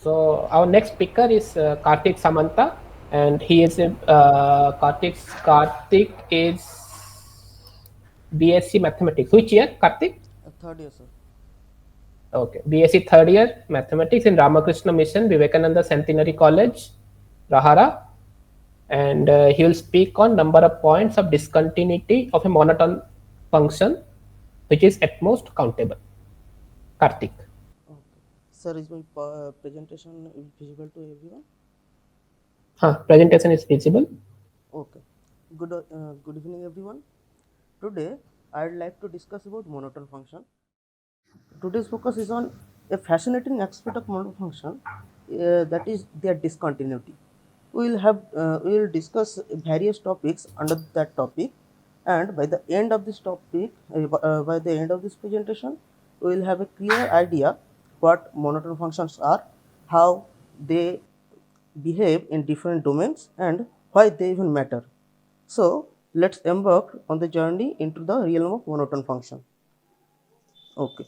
So our next speaker is Kartick Samanta, and he is a Kartick is BSc Mathematics. Which year, Kartick? Third year, sir. Okay, BSc third year Mathematics in Ramakrishna Mission, Vivekananda Centenary College, Rahara, and he will speak on number of points of discontinuity of a monotone function, which is at most countable. Kartick. Okay. Sir, is my presentation visible to everyone? Presentation is visible. Okay. Good evening, everyone. Today, I'd like to discuss about monotone function. Today's focus is on a fascinating aspect of monotone function, that is their discontinuity. We will discuss various topics under that topic, and by the end of this topic, by the end of this presentation, we will have a clear idea what monotone functions are, how they behave in different domains, and why they even matter. So let's embark on the journey into the realm of monotone function. Okay.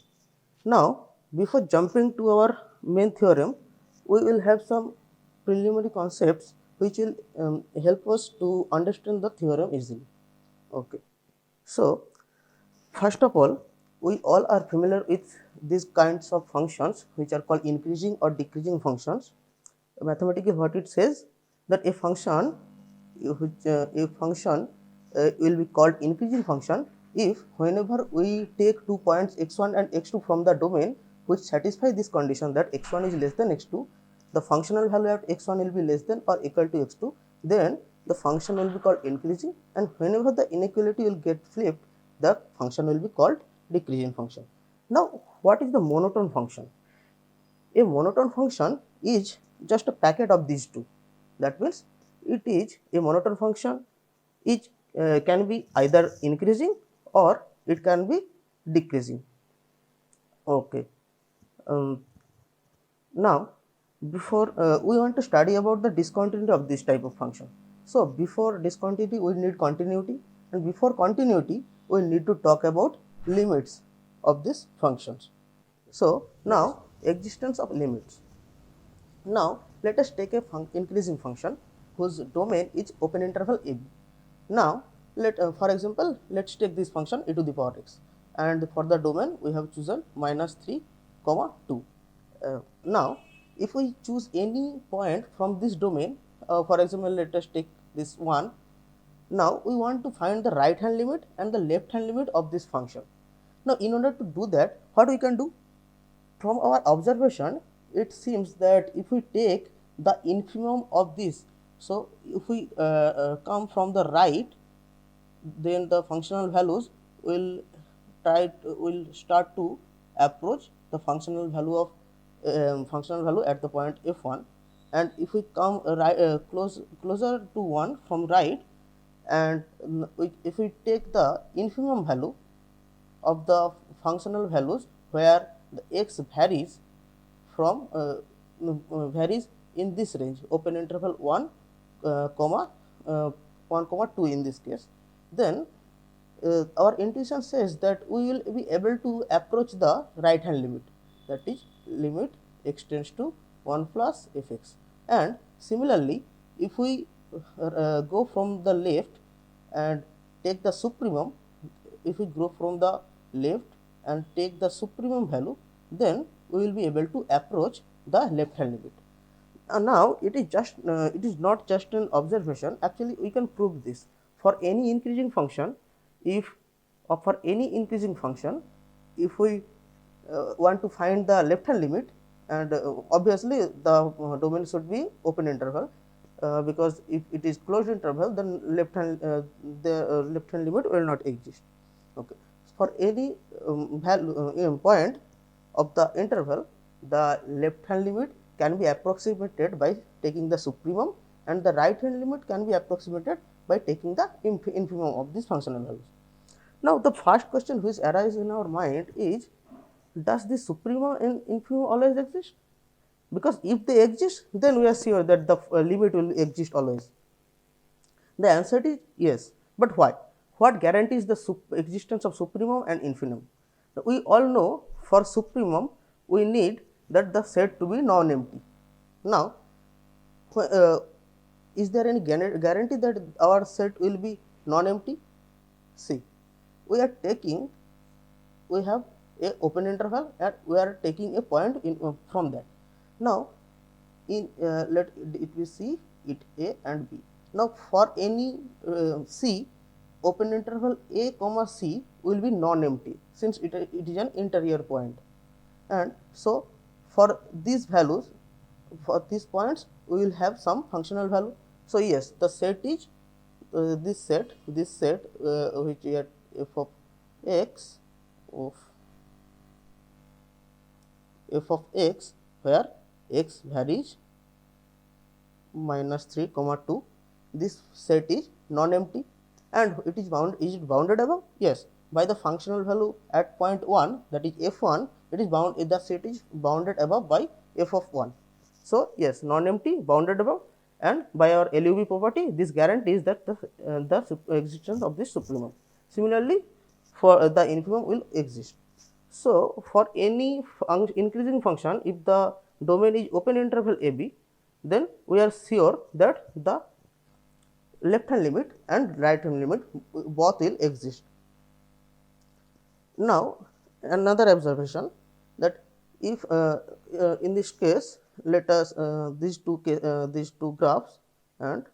Now, before jumping to our main theorem, we will have some preliminary concepts which will help us to understand the theorem easily. Okay. So, first of all, we all are familiar with these kinds of functions which are called increasing or decreasing functions. Mathematically, what it says that a function will be called increasing function if whenever we take 2 points x1 and x2 from the domain which satisfy this condition that x1 is less than x2, the functional value at x1 will be less than or equal to x2, then the function will be called increasing, and whenever the inequality will get flipped, the function will be called decreasing function. Now, what is the monotone function? A monotone function is just a packet of these two. That means it is a monotone function which can be either increasing or it can be decreasing. Okay. Um, Now, before we want to study about the discontinuity of this type of function. So, before discontinuity, we need continuity, and before continuity, we need to talk about limits of these functions. So, Yes. now existence of limits. Now, let us take a increasing function whose domain is open interval a b. Now, for example, let's take this function e to the power x, and for the domain we have chosen -3, 2. Now, if we choose any point from this domain, for example, let us take this one. Now, we want to find the right hand limit and the left hand limit of this function. Now, in order to do that, what we can do? From our observation, it seems that if we take the infimum of this, so if we come from the right, then the functional values will will start to approach the functional value at the point f1, and if we come closer to 1 from right, and if we take the infimum value of the functional values where the x varies in this range, open interval 1 comma 1 comma 2 in this case, then our intuition says that we will be able to approach the right hand limit, that is limit x tends to 1 plus fx. And similarly, if we go from the left and take the supremum, if we go from the left and take the supremum value, then we will be able to approach the left hand limit. Now it is not just an observation. Actually, we can prove this for any increasing function. If for any increasing function, if we want to find the left hand limit, and obviously the domain should be open interval, because if it is closed interval, then the left hand limit will not exist. Okay. For any point of the interval, the left hand limit can be approximated by taking the supremum, and the right hand limit can be approximated by taking the infimum of these functional values. Now, the first question which arises in our mind is, does the supremum and infimum always exist? Because if they exist, then we are sure that the limit will exist always. The answer is yes. But why? What guarantees the existence of supremum and infimum? We all know for supremum we need that the set to be non-empty. Now, is there any guarantee that our set will be non-empty? See, we are taking, we have a open interval and we are taking a point in from that. Now, in let it be C, it A and B. Now, for any C, open interval A comma C will be non-empty since it is an interior point, and so for these values, for these points we will have some functional value. So yes, the set is this set which we are f of x of x, where x varies minus 3 comma 2, this set is non-empty and it is bounded above? Yes, by the functional value at point 1, that is f1, it is the set is bounded above by f of 1. So yes, non-empty, bounded above, and by our LUV property this guarantees that the existence of this supremum. Similarly, for the infimum will exist. So for any increasing function, if the domain is open interval AB, then we are sure that the left hand limit and right hand limit both will exist. Now, another observation, that if in this case, let us these two graphs, and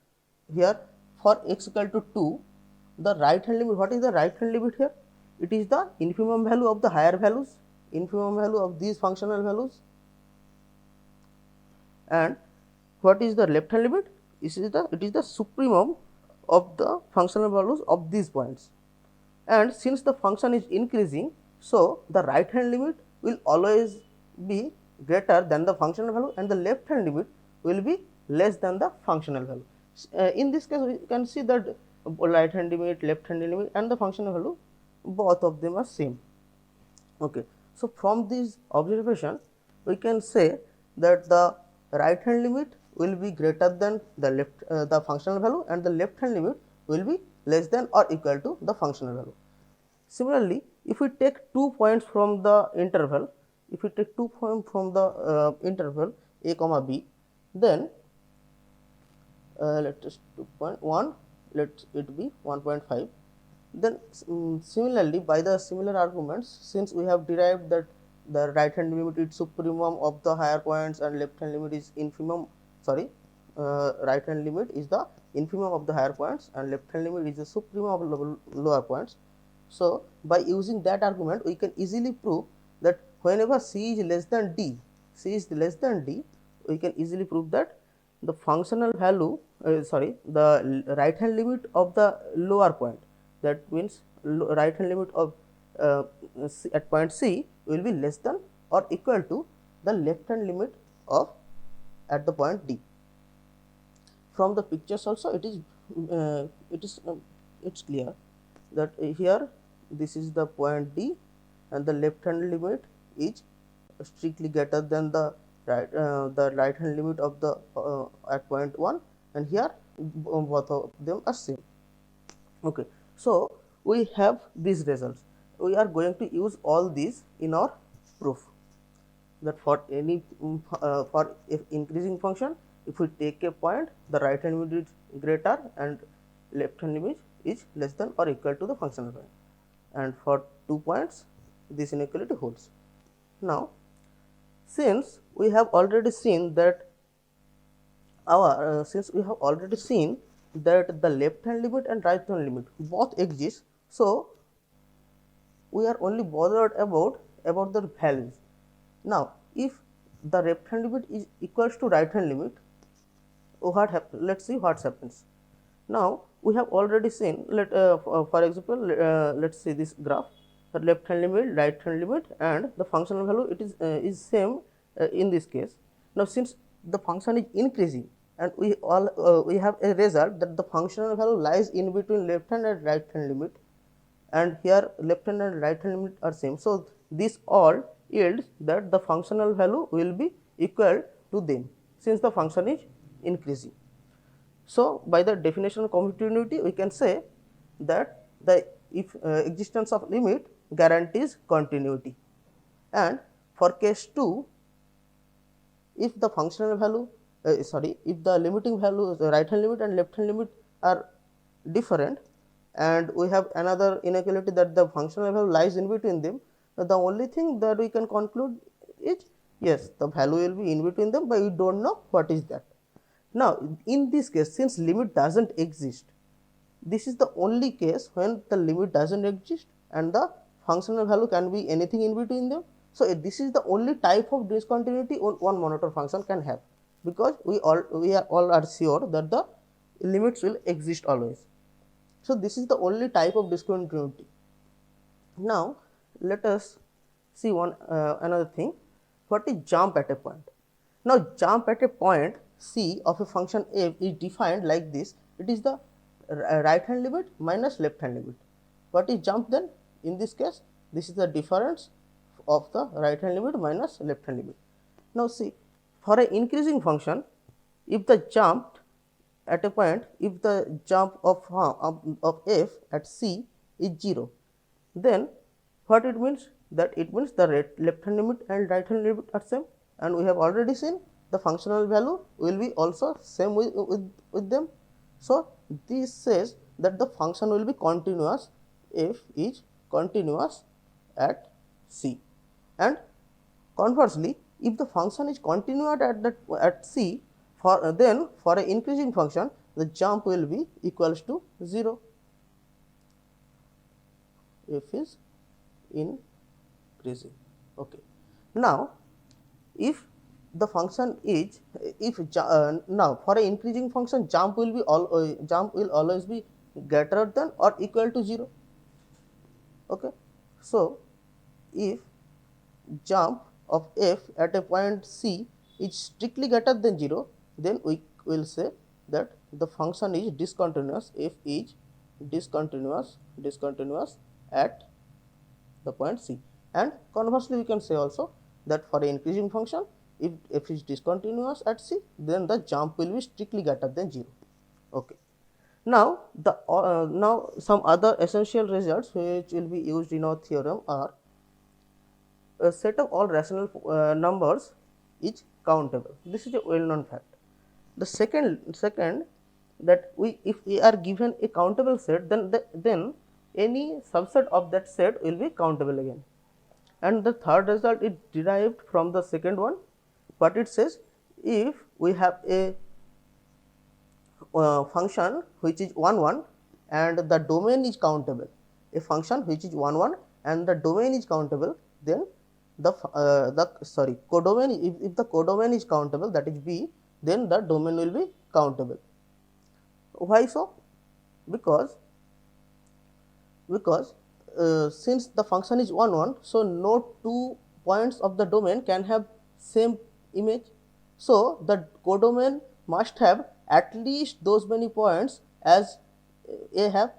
here for x equal to 2, the right hand limit, what is the right hand limit here? It is the infimum value of the higher values, infimum value of these functional values. And what is the left hand limit? It is the supremum of the functional values of these points. And since the function is increasing, so the right hand limit will always be greater than the functional value and the left hand limit will be less than the functional value. In this case, we can see that right hand limit, left hand limit and the functional value, both of them are same. Okay. So from this observation, we can say that the right hand limit will be greater than the functional value and the left hand limit will be less than or equal to the functional value. Similarly, if we take 2 points from the interval, if we take 2 points from the interval a comma b, then let us 2.1, let it be 1.5. Then similarly, by the similar arguments, since we have derived that the right hand limit is supremum of the higher points and left hand limit is infimum, right hand limit is the infimum of the higher points and left hand limit is the supremum of the lower points. So by using that argument, we can easily prove that whenever C is less than D, we can easily prove that the functional value, the right hand limit of the lower point, that means right hand limit of at point C will be less than or equal to the left hand limit of at the point D. From the pictures also it's clear that here this is the point D and the left hand limit is strictly greater than the right hand limit of the at point 1, and here both of them are same. Okay, so we have these results. We are going to use all these in our proof, that for any for if increasing function, if we take a point, the right hand limit is greater and left hand limit is less than or equal to the functional point, and for 2 points this inequality holds. Now, since we have already seen that the left hand limit and right hand limit both exist, so we are only bothered about the values. Now, if the left hand limit is equals to right hand limit, what happens? Let's see what happens. Now, we have already seen, for example, let's see this graph, the left hand limit, right hand limit and the functional value, it is same in this case. Now, since the function is increasing and we have a result that the functional value lies in between left hand and right hand limit, and here left hand and right hand limit are same. So, this all yields that the functional value will be equal to them since the function is increasing. So, by the definition of continuity, we can say that the existence of limit guarantees continuity, and for case 2, if the functional value if the limiting values, the right hand limit and left hand limit are different, and we have another inequality that the functional value lies in between them, the only thing that we can conclude is yes, the value will be in between them, but we don't know what is that. Now in this case, since limit doesn't exist, this is the only case when the limit doesn't exist and the functional value can be anything in between them. So this is the only type of discontinuity one monotone function can have, because we are sure that the limits will exist always. So this is the only type of discontinuity. Now let us see another thing. What is jump at a point? Now jump at a point C of a function f is defined like this. It is the right hand limit minus left hand limit. What is jump then? In this case, this is the difference of the right hand limit minus left hand limit. Now see, for an increasing function, if the jump at a point, if the jump of f at C is 0, then what it means? That it means the left hand limit and right hand limit are same, and we have already seen the functional value will be also same with them. So this says that the function will be continuous if is continuous at C, and conversely, if the function is continuous at C, then for an increasing function the jump will be equals to 0 if is increasing. Okay. Now if the function is now for an increasing function, jump will always be greater than or equal to 0. Okay. So if jump of f at a point C is strictly greater than 0, then we will say that the function is discontinuous if is discontinuous at the point C. And conversely, we can say also that for an increasing function, if f is discontinuous at C, then the jump will be strictly greater than 0. Okay. Now now some other essential results which will be used in our theorem are: a set of all rational numbers is countable. This is a well-known fact. The second that if we are given a countable set, then any subset of that set will be countable again. And the third result is derived from the second one, but it says if we have a function which is 1 1 and the domain is countable, a function which is 1 1 and the domain is countable, then the codomain, if the codomain is countable, that is B, then the domain will be countable. Why so? Because since the function is 1 1, so no two points of the domain can have same image. So the codomain must have at least those many points as A have.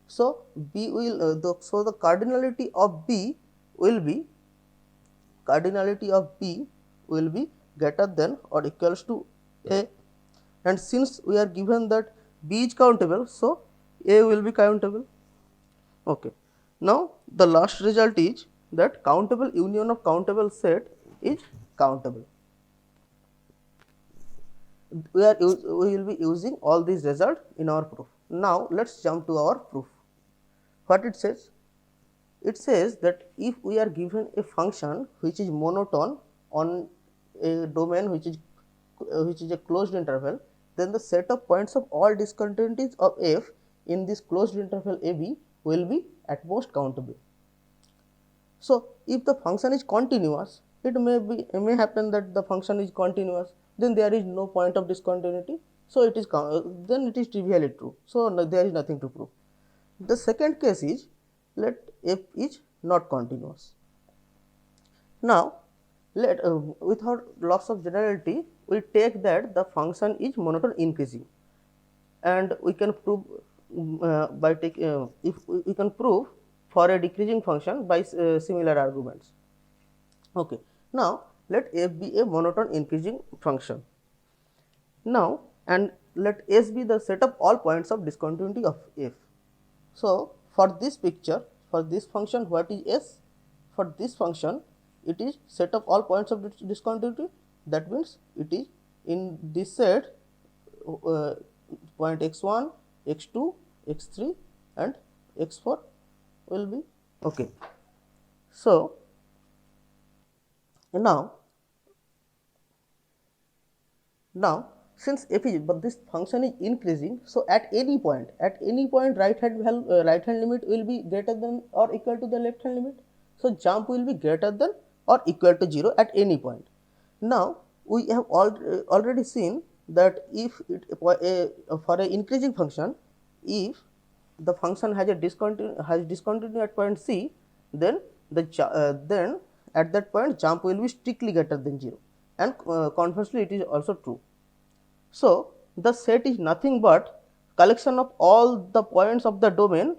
So B will so the cardinality of B will be greater than or equals to A, and since we are given that B is countable, so A will be countable. Okay. Now the last result is that countable union of countable set is countable. We will be using all these results in our proof. Now let's jump to our proof. What it says? It says that if we are given a function which is monotone on a domain which is a closed interval, then the set of points of all discontinuities of f in this closed interval AB will be at most countable. So if the function is continuous, it may happen that the function is continuous, then there is no point of discontinuity, so it is then it is trivially true, so there is nothing to prove. The second case is, let f is not continuous. Now without loss of generality, we take that the function is monotone increasing, and we can prove by taking if we can prove for a decreasing function by similar arguments. Okay. Now let f be a monotone increasing function. Now and let S be the set of all points of discontinuity of f. So for this picture, for this function, what is S? For this function, it is set of all points of discontinuity. That means it is in this set point x1, x2, x3 and x4 will be okay. So now since f is, but this function is increasing, so at any point right hand limit will be greater than or equal to the left hand limit. So jump will be greater than or equal to 0 at any point. Now we have already seen that if it, for a increasing function, if the function has discontinuity at point C, then then at that point jump will be strictly greater than 0, and conversely it is also true. So the set is nothing but collection of all the points of the domain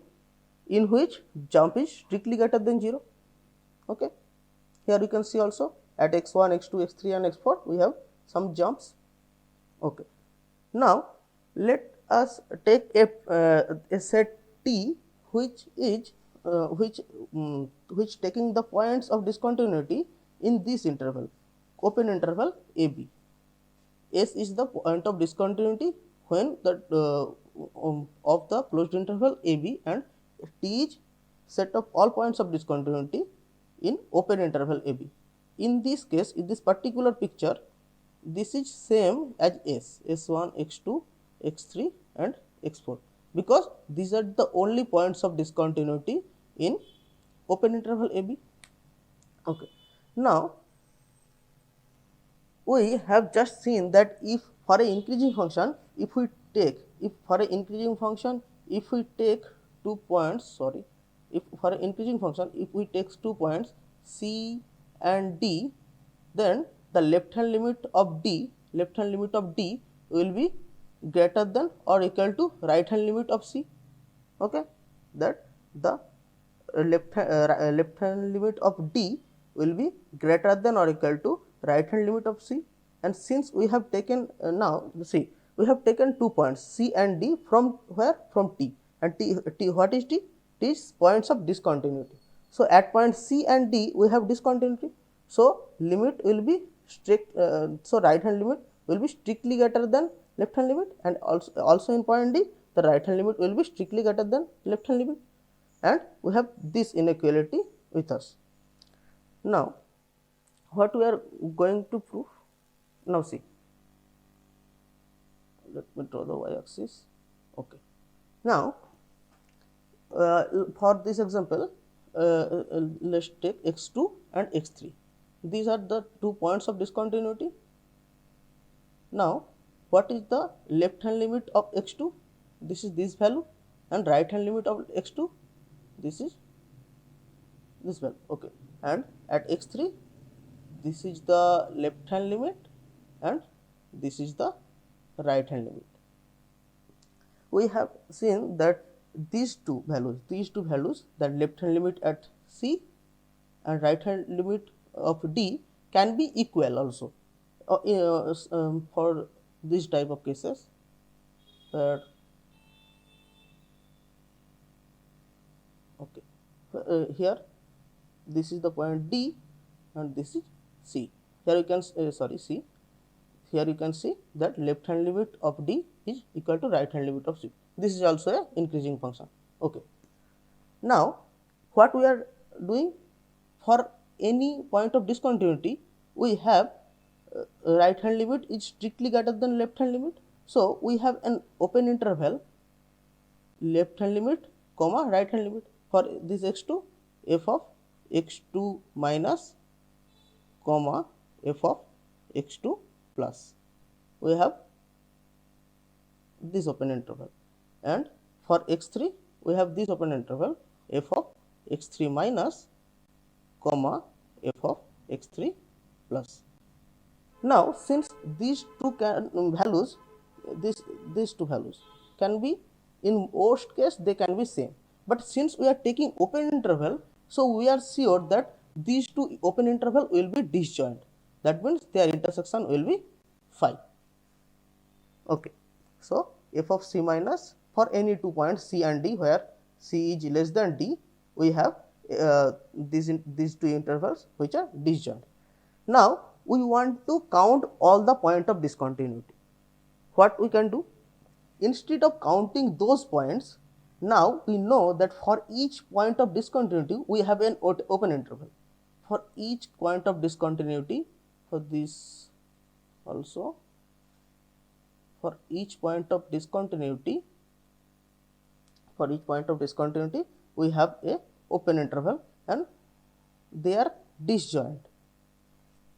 in which jump is strictly greater than 0. Okay. Here you can see also at x1, x2, x3 and x4 we have some jumps. Okay. Now let us take a set T which is which taking the points of discontinuity in this interval, open interval AB. S is the point of discontinuity when the of the closed interval AB, and T is set of all points of discontinuity in open interval AB. In this case, in this particular picture, this is same as S1, X2, X3 and X4, because these are the only points of discontinuity in open interval AB. Okay. Now we have just seen that if for an increasing function, if we take if for an increasing function if we take 2 points, sorry, if for an increasing function if we take 2 points C and D, then the left hand limit of D will be greater than or equal to right hand limit of C. Okay, that the left hand limit of D will be greater than or equal to right hand limit of C. And since we have taken now see, we have taken 2 points C and D from where, from T, and T what is T? T is points of discontinuity. So at point C and D we have discontinuity, so limit will be strict, so right hand limit will be strictly greater than left hand limit, and also in point D the right hand limit will be strictly greater than left hand limit, and we have this inequality with us. Now what we are going to prove? Now see, let me draw the y-axis. Okay. Now for this example, let's take x2 and x3. These are the 2 points of discontinuity. Now what is the left hand limit of x2? This is this value, and right hand limit of x2, this is this value. Okay, and at x3 this is the left hand limit and this is the right hand limit. We have seen that these two values, that left hand limit at C and right hand limit of D, can be equal also for this type of cases. Okay, here this is the point D and this is C. Here you can C. Here you can see that left hand limit of D is equal to right hand limit of C. This is also a increasing function. Okay. Now what we are doing, for any point of discontinuity we have right hand limit is strictly greater than left hand limit. So we have an open interval left hand limit comma right hand limit. For this x2, f of x2 minus comma f of x2 plus, we have this open interval, and for x3 we have this open interval f of x3 minus comma f of x3 plus. Now since these two values, these two values can be, in worst case they can be same, but since we are taking open interval, so we are sure that these two open interval will be disjoint. That means their intersection will be phi. Okay. So f of C minus for any 2 points C and D where C is less than D, we have these two intervals which are disjoint. Now we want to count all the point of discontinuity. What we can do? Instead of counting those points, now we know that for each point of discontinuity, we have an open interval. For each point of discontinuity, for this also, for each point of discontinuity, we have a open interval and they are disjoint.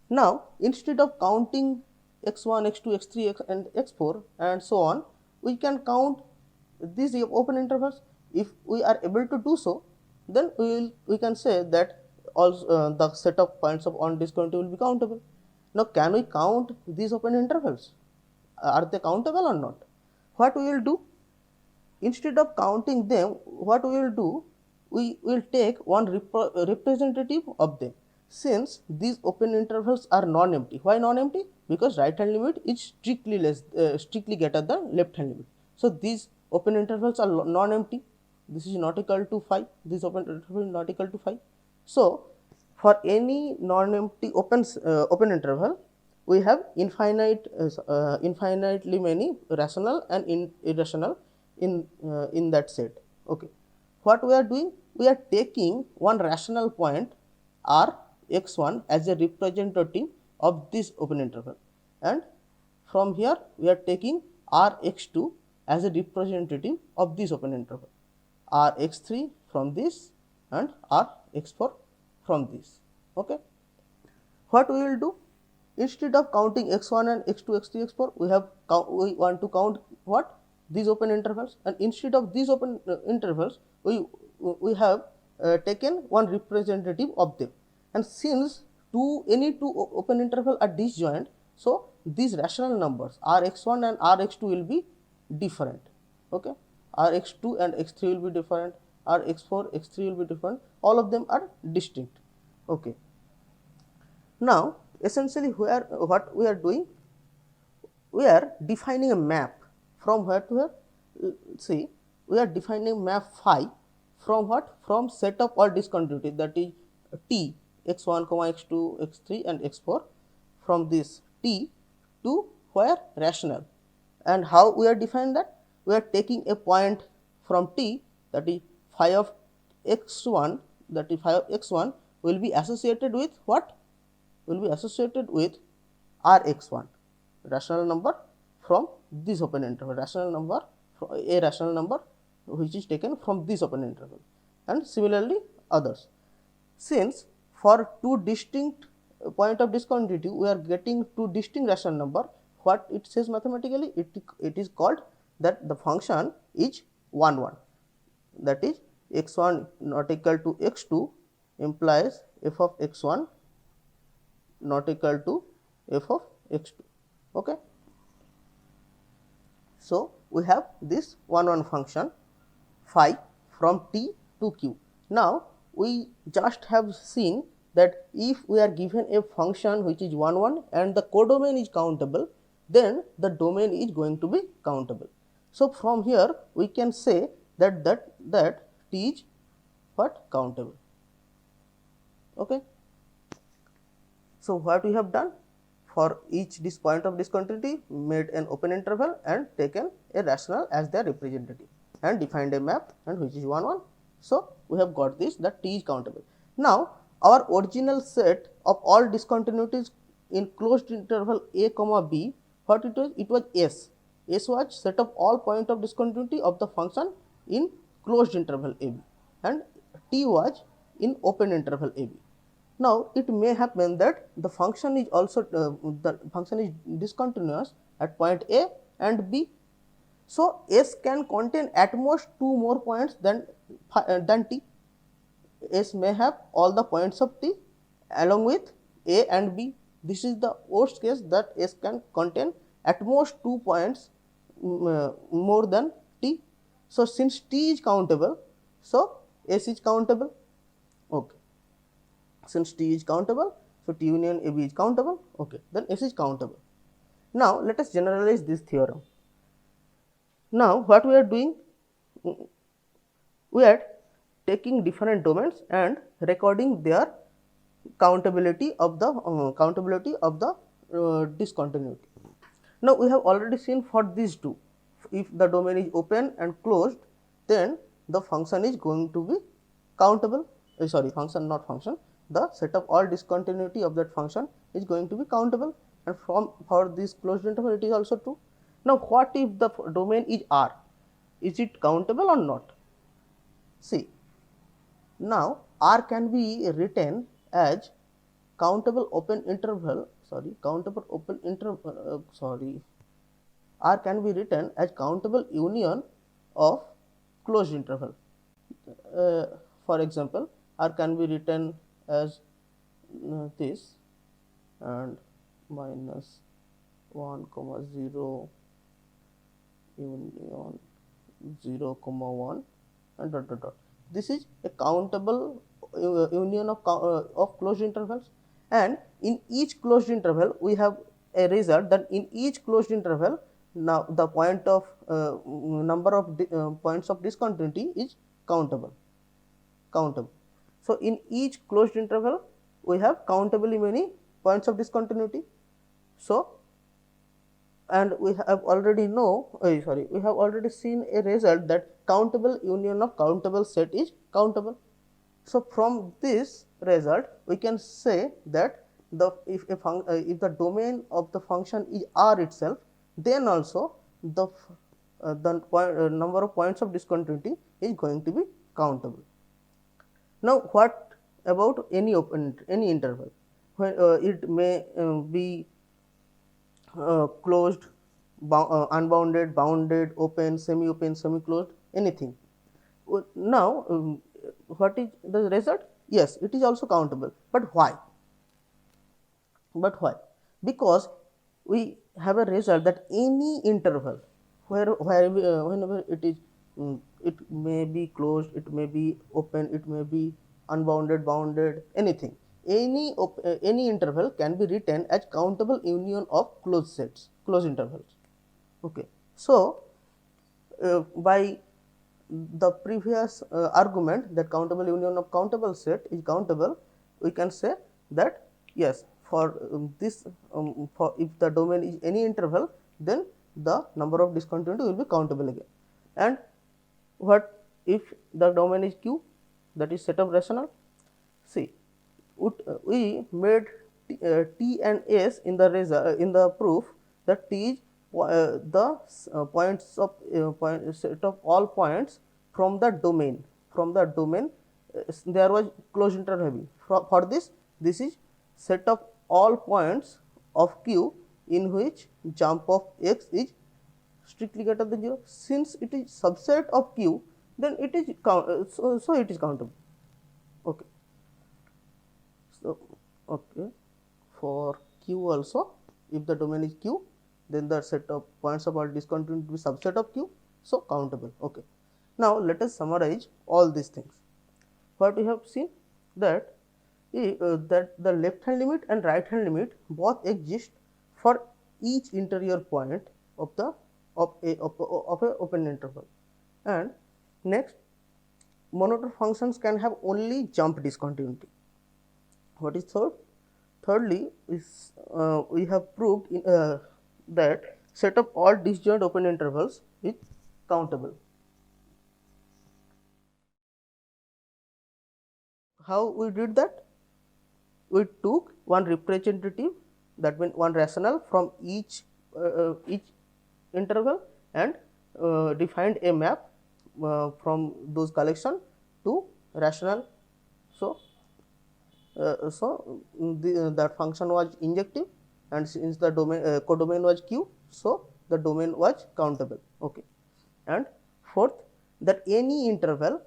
Now, instead of counting x1, x2, x3, and x4 and so on, we can count these open intervals. If we are able to do so, then we can say that also the set of points of on discontinuity will be countable. Now, can we count these open intervals? Are they countable or not? What we will do? Instead of counting them, what we will do? We will take one representative of them. Since these open intervals are non-empty. Why non-empty? Because right hand limit is strictly greater than left hand limit. So these open intervals are non-empty. This is not equal to 5. This open interval is not equal to 5. So for any non-empty open interval, we have infinitely many rational and irrational in that set. Okay. What we are doing? We are taking one rational point r x1 as a representative of this open interval, and from here we are taking r x2 as a representative of this open interval, r x3 from this and r x4 from this. Okay. What we will do? Instead of counting x1 and x2, x3, x4, we want to count what? These open intervals, and instead of these open intervals, we have taken one representative of them. And since any two open interval are disjoint, so these rational numbers rx1 and rx2 will be different. Okay, rx2 and x3 will be different, rx4, x3 will be different. All of them are distinct. Okay. Now, essentially, what we are doing? We are defining a map from where to where? See, we are defining map phi from what? From set of all discontinuity, that is T x1, x2, x3 and x4, from this T to where? Rational. And how we are defining that? We are taking a point from T, that is phi of x1, will be associated with what? Will be associated with rx1, rational number from this open interval, a rational number which is taken from this open interval, and similarly others. Since for two distinct point of discontinuity we are getting two distinct rational number, what it says mathematically? It is called that the function is 1 1, that is x1 not equal to x2 implies f of x1 not equal to f of x2. Okay. So we have this 1 1 function phi from T to Q. Now we just have seen that if we are given a function which is 1 1 and the codomain is countable, then the domain is going to be countable. So from here we can say that T is what? Countable. Okay. So what we have done? For each this point of discontinuity, made an open interval and taken a rational as their representative and defined a map, and which is 1 1. So we have got this, that T is countable. Now our original set of all discontinuities in closed interval a comma b, what it was? It was S. S was set of all point of discontinuity of the function in closed interval ab, and T was in open interval ab. Now it may happen that the function is also discontinuous at point A and B. So S can contain at most two more points than T. S may have all the points of T along with A and B. This is the worst case, that S can contain at most 2 points more than T. So since T is countable, so S is countable. Okay. Since T is countable, so T union AB is countable. Okay, then S is countable. Now let us generalize this theorem. Now what we are doing? We are taking different domains and recording their countability of the discontinuity. Now we have already seen for these two, if the domain is open and closed, then the function is going to be countable. Sorry, function, not function. The set of all discontinuity of that function is going to be countable, and from for this closed interval it is also true. Now what if the domain is R? Is it countable or not? See, now R can be written as countable open interval. R can be written as countable union of closed interval. Uh, for example, R can be written as this, and minus 1 comma 0 union 0 comma 1 and dot dot dot. This is a countable union of closed intervals, and in each closed interval we have a result that in each closed interval now the point of number of points of discontinuity is countable. So in each closed interval we have countably many points of discontinuity. So, and we have already seen a result that countable union of countable set is countable. So from this result we can say that if the domain of the function is R itself, then also the number of points of discontinuity is going to be countable. Now what about any interval? When it may be closed, unbounded, bounded, open, semi-open, semi-closed, anything. Now what is the result? Yes, it is also countable. But why? Because we have a result that any interval whenever it is it may be closed, it may be open, it may be unbounded, bounded, anything. Any interval can be written as countable union of closed intervals. Okay. So by the previous argument that countable union of countable set is countable, we can say that yes, for for if the domain is any interval, then the number of discontinuity will be countable again. And what if the domain is Q, that is set of rational? See, we made T and S in the proof that T is the points of set of all points from the domain. There was closed interval. For this is set of all points of Q in which jump of x is strictly greater than 0. Since it is subset of Q, then it is so it is countable. Okay. So okay, for Q also, if the domain is Q, then the set of points of all discontinuity will be subset of Q, so countable. Okay. Now let us summarize all these things. What we have seen that that the left hand limit and right hand limit both exist for each interior point of the of a open interval. And next, monotone functions can have only jump discontinuity. What is third? Thirdly, is we have proved that set of all disjoint open intervals is countable. How we did that? We took one representative, that means one rational from each interval, and defined a map from those collection to rational. So that function was injective, and since the domain codomain was Q, so the domain was countable. Okay. And fourth, that any interval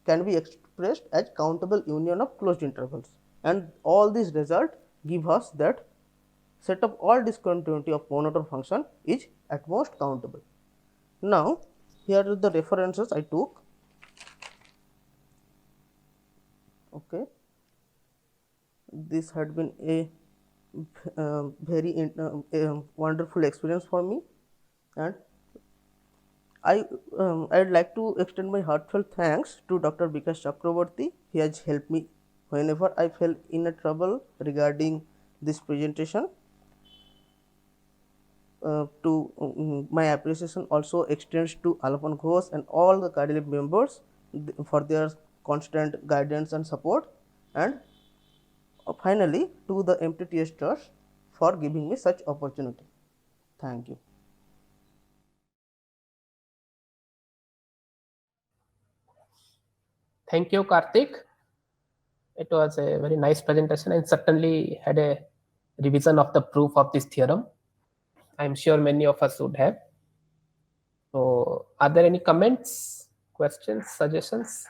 can be expressed as countable union of closed intervals, and all these results give us that set of all discontinuity of monotone function is at most countable. Now here are the references I took. Okay, this had been a very wonderful experience for me, and I'd like to extend my heartfelt thanks to Dr. Bikash Chakraborty. He has helped me whenever I fell in a trouble regarding this presentation, my appreciation also extends to Alapan Ghosh and all the Kartick members for their constant guidance and support, and finally to the MTTS Trust for giving me such opportunity. Thank you. Thank you, Karthik. It was a very nice presentation and certainly had a revision of the proof of this theorem. I'm sure many of us would have. So, are there any comments, questions, suggestions?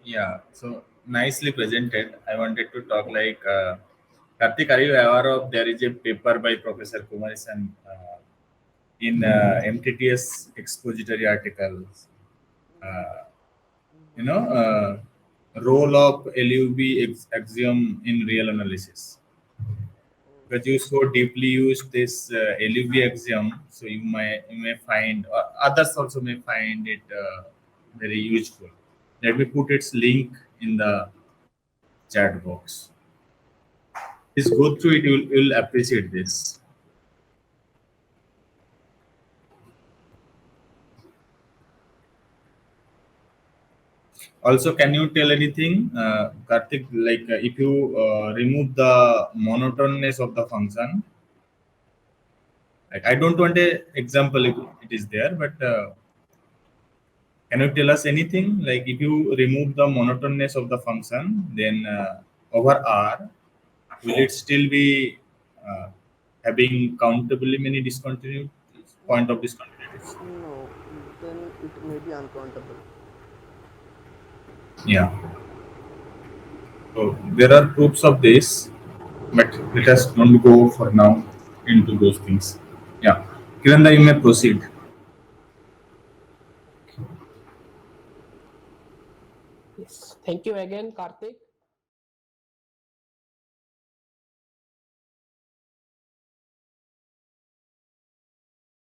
Yeah, so nicely presented. I wanted to talk like Kartik, are you aware of there is a paper by Professor Kumarisan in MTTS expository articles? Uh, you know, role of LUB axiom in real analysis. Because you so deeply use this LUB axiom, so you may find or others also may find it very useful. Let me put its link in the chat box. Please go through it. You'll appreciate this. Also, can you tell anything, Karthik? Like if you remove the monotoneness of the function, like I don't want a example if it is there, but can you tell us anything? Like if you remove the monotoneness of the function, then over R, will it still be having countably many discontinuities, point of discontinuities? No, then it may be uncountable. Yeah. So there are proofs of this, but let us don't go for now into those things. Yeah. Kiranda, you may proceed. Yes. Thank you again, Karthik.